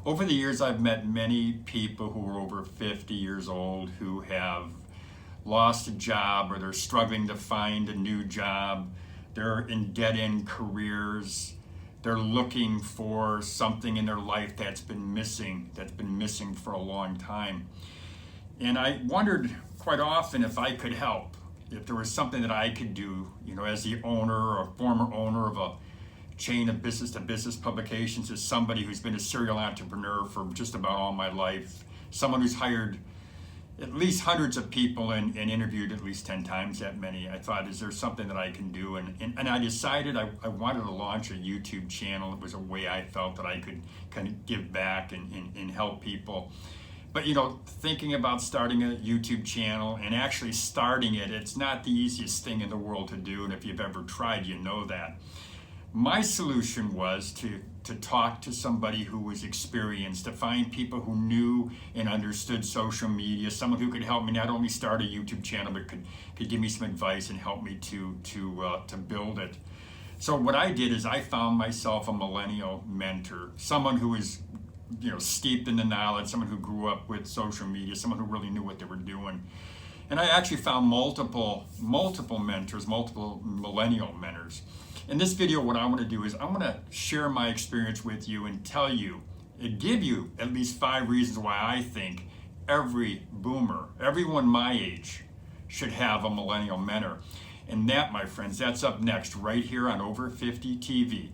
Over the years, I've met many people who are over 50 years old who have lost a job or they're struggling to find a new job. They're in dead-end careers. They're looking for something in their life that's been missing for a long time. And I wondered quite often if I could help, if there was something that I could do, as the owner or former owner of a chain of business-to-business publications, as somebody who's been a serial entrepreneur for just about all my life, someone who's hired at least hundreds of people and interviewed at least 10 times that many. I thought, is there something that I can do? And I decided I wanted to launch a YouTube channel. It was a way I felt that I could kind of give back and help people. But thinking about starting a YouTube channel and actually starting it, it's not the easiest thing in the world to do. And if you've ever tried, you know that. My solution was to talk to somebody who was experienced, to find people who knew and understood social media, someone who could help me not only start a YouTube channel, but could give me some advice and help me to build it. So what I did is I found myself a millennial mentor, someone who is steeped in the knowledge, someone who grew up with social media, someone who really knew what they were doing. And I actually found multiple mentors, multiple millennial mentors. In this video, what I want to do is I want to share my experience with you and tell you, and give you at least 5 reasons why I think every boomer, everyone my age, should have a millennial mentor. And that, my friends, that's up next right here on Over 50 TV.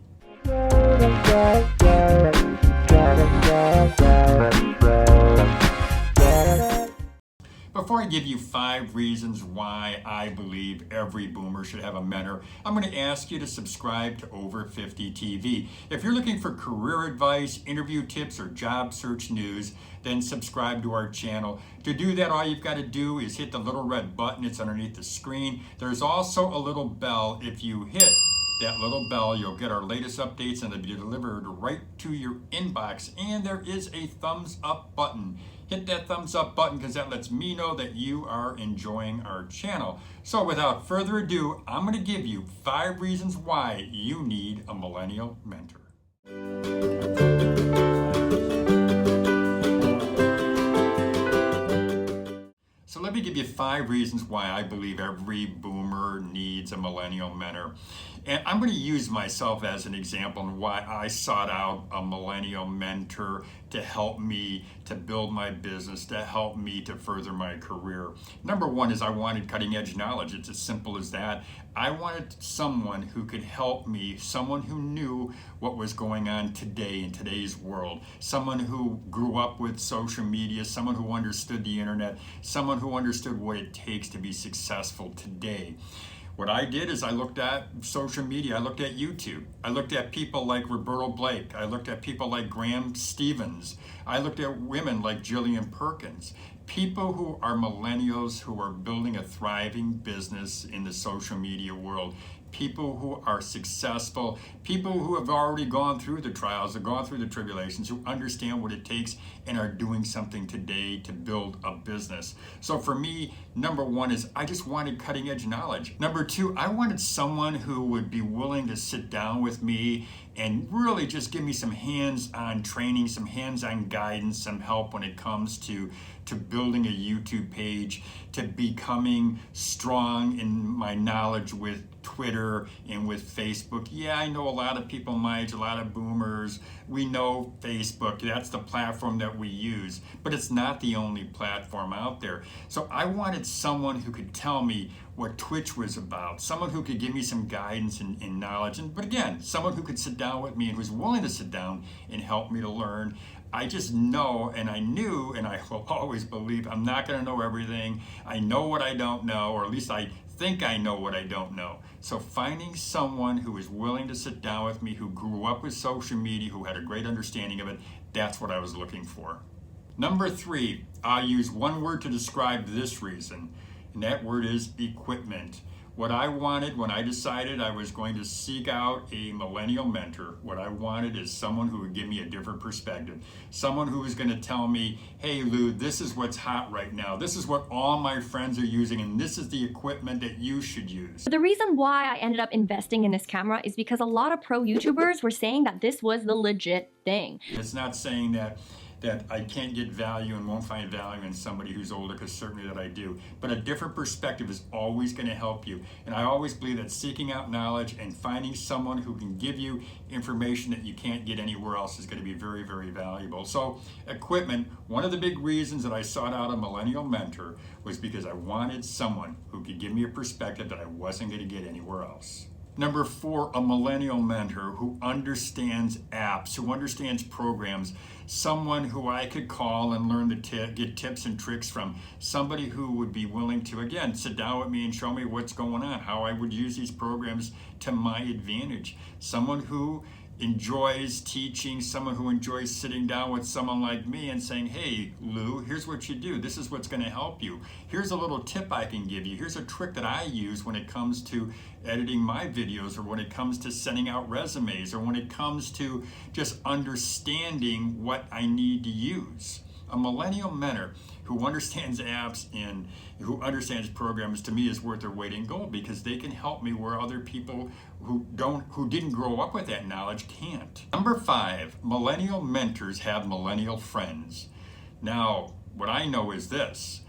Before I give you 5 reasons why I believe every boomer should have a mentor, I'm going to ask you to subscribe to Over 50 TV. If you're looking for career advice, interview tips, or job search news, then subscribe to our channel. To do that, all you've got to do is hit the little red button. It's underneath the screen. There's also a little bell. If you hit that little bell, you'll get our latest updates and they'll be delivered right to your inbox. And there is a thumbs up button. Hit that thumbs up button because that lets me know that you are enjoying our channel. So without further ado, I'm going to give you 5 reasons why you need a millennial mentor. So let me give you 5 reasons why I believe every boomer needs a millennial mentor. And I'm going to use myself as an example and why I sought out a millennial mentor to help me to build my business, to help me to further my career. Number 1 is I wanted cutting edge knowledge. It's as simple as that. I wanted someone who could help me, someone who knew what was going on today in today's world, someone who grew up with social media, someone who understood the internet, someone who understood what it takes to be successful today. What I did is I looked at social media, I looked at YouTube, I looked at people like Roberto Blake, I looked at people like Graham Stevens, I looked at women like Jillian Perkins, people who are millennials who are building a thriving business in the social media world, people who are successful, people who have already gone through the trials, have gone through the tribulations, who understand what it takes and are doing something today to build a business. So for me, number 1 is I just wanted cutting edge knowledge. Number 2, I wanted someone who would be willing to sit down with me and really just give me some hands-on training, some hands-on guidance, some help when it comes to building a YouTube page, to becoming strong in my knowledge with Twitter and with Facebook. Yeah, I know a lot of people my age, a lot of boomers, we know Facebook, that's the platform that we use, but it's not the only platform out there. So I wanted someone who could tell me what Twitch was about, someone who could give me some guidance and knowledge, but again, someone who could sit down with me and who's willing to sit down and help me to learn. I just know, and I knew, and I will always believe I'm not going to know everything. I know what I don't know, or at least I think I know what I don't know. So finding someone who is willing to sit down with me, who grew up with social media, who had a great understanding of it, that's what I was looking for. Number 3, I'll use one word to describe this reason, and that word is equipment. What I wanted when I decided I was going to seek out a millennial mentor, what I wanted is someone who would give me a different perspective. Someone who was going to tell me, hey Lou, this is what's hot right now. This is what all my friends are using, and this is the equipment that you should use. The reason why I ended up investing in this camera is because a lot of pro YouTubers were saying that this was the legit thing. It's not saying that I can't get value and won't find value in somebody who's older, because certainly that I do. But a different perspective is always going to help you. And I always believe that seeking out knowledge and finding someone who can give you information that you can't get anywhere else is going to be very, very valuable. So equipment, one of the big reasons that I sought out a millennial mentor was because I wanted someone who could give me a perspective that I wasn't going to get anywhere else. Number 4, a millennial mentor who understands apps, who understands programs, someone who I could call and learn to get tips and tricks from, somebody who would be willing to, again, sit down with me and show me what's going on, how I would use these programs to my advantage, someone who enjoys teaching, someone who enjoys sitting down with someone like me and saying, hey Lou, here's what you do, this is what's going to help you, here's a little tip I can give you, here's a trick that I use when it comes to editing my videos, or when it comes to sending out resumes, or when it comes to just understanding what I need to use. A millennial mentor who understands apps and who understands programs, to me, is worth their weight in gold, because they can help me where other people who didn't grow up with that knowledge can't. Number 5, millennial mentors have millennial friends. Now, what I know is this: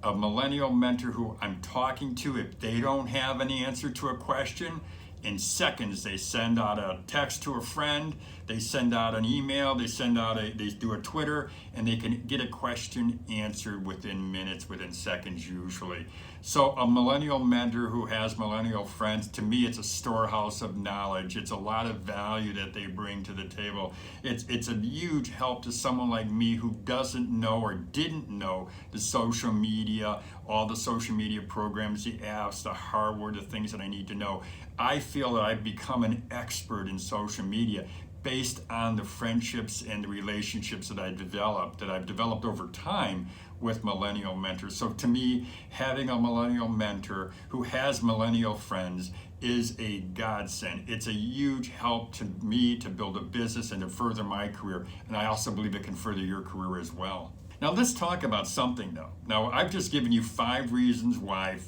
a millennial mentor who I'm talking to, if they don't have an answer to a question, in seconds they send out a text to a friend, they send out an email, they do a Twitter, and they can get a question answered within minutes, within seconds usually. So a millennial mentor who has millennial friends, to me, it's a storehouse of knowledge. It's a lot of value that they bring to the table. It's a huge help to someone like me who doesn't know or didn't know the social media, all the social media programs, the apps, the hardware, the things that I need to know. I feel that I've become an expert in social media based on the friendships and the relationships that I've developed over time with millennial mentors. So to me, having a millennial mentor who has millennial friends is a godsend. It's a huge help to me to build a business and to further my career. And I also believe it can further your career as well. Now let's talk about something though. Now I've just given you 5 reasons why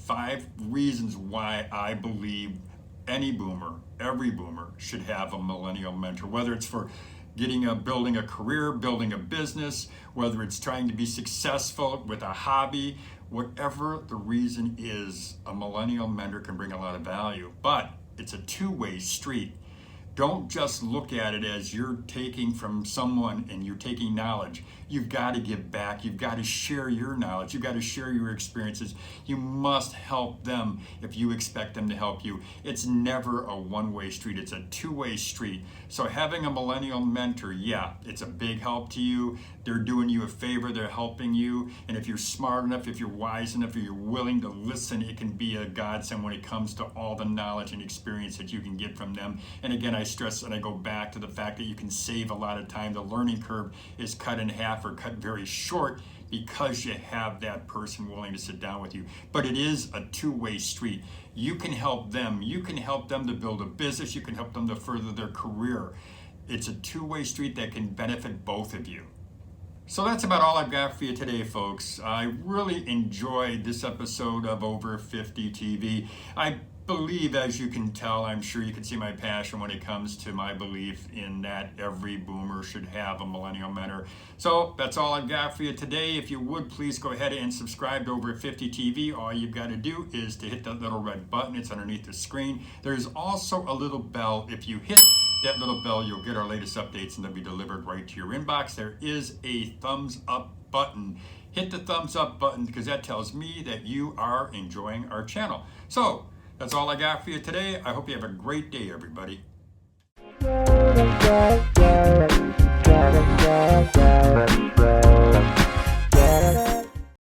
I believe any boomer, every boomer should have a millennial mentor, whether it's for building a career, building a business, whether it's trying to be successful with a hobby, whatever the reason is, a millennial mentor can bring a lot of value. But it's a two-way street. Don't just look at it as you're taking from someone and you're taking knowledge. You've got to give back. You've got to share your knowledge. You've got to share your experiences. You must help them if you expect them to help you. It's never a one-way street. It's a two-way street. So having a millennial mentor, yeah, it's a big help to you. They're doing you a favor. They're helping you. And if you're smart enough, if you're wise enough, if you're willing to listen, it can be a godsend when it comes to all the knowledge and experience that you can get from them. And again, I stress and I go back to the fact that you can save a lot of time. The learning curve is cut in half or cut very short because you have that person willing to sit down with you. But it is a two-way street. You can help them. You can help them to build a business. You can help them to further their career. It's a two-way street that can benefit both of you. So that's about all I've got for you today, folks. I really enjoyed this episode of Over 50 TV. I believe, as you can tell, I'm sure you can see my passion when it comes to my belief in that every boomer should have a millennial mentor. So that's all I've got for you today. If you would, please go ahead and subscribe to Over 50 TV. All you've got to do is to hit that little red button. It's underneath the screen. There's also a little bell. If you hit that little bell, you'll get our latest updates and they'll be delivered right to your inbox. There is a thumbs up button. Hit the thumbs up button because that tells me that you are enjoying our channel. So that's all I got for you today. I hope you have a great day, everybody.